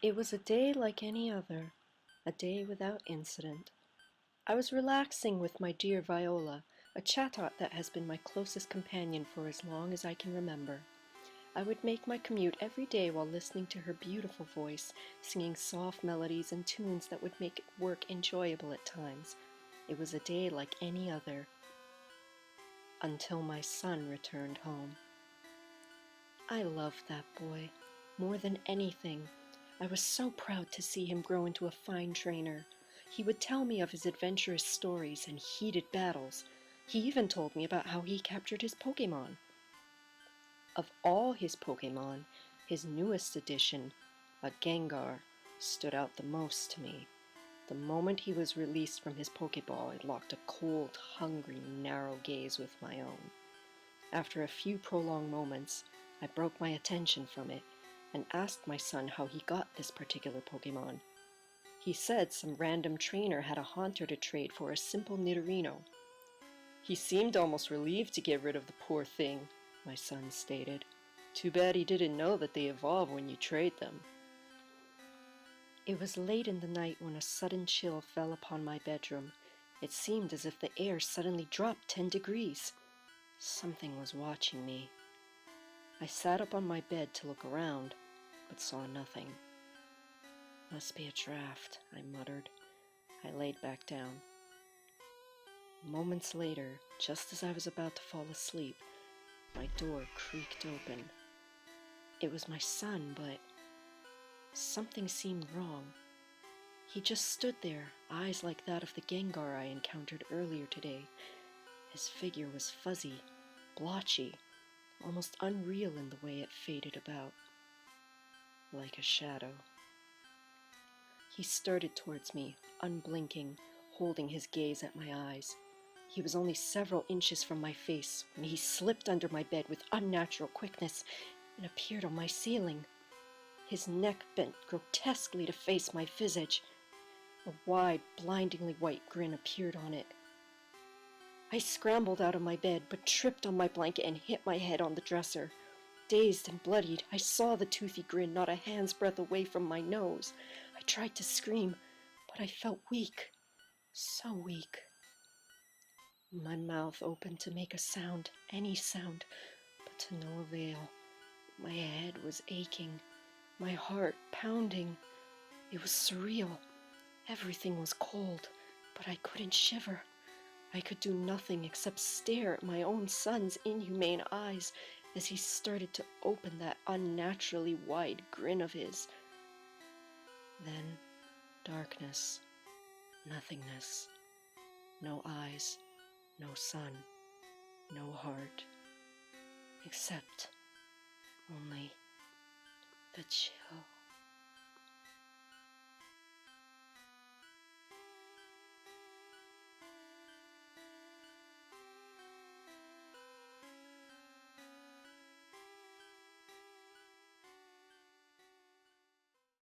It was a day like any other, a day without incident. I was relaxing with my dear Viola, a chatot that has been my closest companion for as long as I can remember. I would make my commute every day while listening to her beautiful voice, singing soft melodies and tunes that would make work enjoyable at times. It was a day like any other, until my son returned home. I loved that boy, more than anything. I was so proud to see him grow into a fine trainer. He would tell me of his adventurous stories and heated battles. He even told me about how he captured his Pokémon. Of all his Pokémon, his newest addition, a Gengar, stood out the most to me. The moment he was released from his Pokéball, it locked a cold, hungry, narrow gaze with my own. After a few prolonged moments, I broke my attention from it and asked my son how he got this particular Pokémon. He said some random trainer had a Haunter to trade for a simple Nidorino. He seemed almost relieved to get rid of the poor thing, my son stated. Too bad he didn't know that they evolve when you trade them. It was late in the night when a sudden chill fell upon my bedroom. It seemed as if the air suddenly dropped 10 degrees. Something was watching me. I sat up on my bed to look around, but saw nothing. Must be a draft, I muttered. I laid back down. Moments later, just as I was about to fall asleep, my door creaked open. It was my son, but something seemed wrong. He just stood there, eyes like that of the Gengar I encountered earlier today. His figure was fuzzy, blotchy, almost unreal in the way it faded about, like a shadow. He started towards me, unblinking, holding his gaze at my eyes. He was only several inches from my face when he slipped under my bed with unnatural quickness and appeared on my ceiling. His neck bent grotesquely to face my visage. A wide, blindingly white grin appeared on it. I scrambled out of my bed, but tripped on my blanket and hit my head on the dresser. Dazed and bloodied, I saw the toothy grin not a hand's breadth away from my nose. I tried to scream, but I felt weak, so weak. My mouth opened to make a sound, any sound, but to no avail. My head was aching, my heart pounding. It was surreal. Everything was cold, but I couldn't shiver. I could do nothing except stare at my own son's inhumane eyes as he started to open that unnaturally wide grin of his. Then, darkness, nothingness, no eyes, no son, no heart, except only the chill.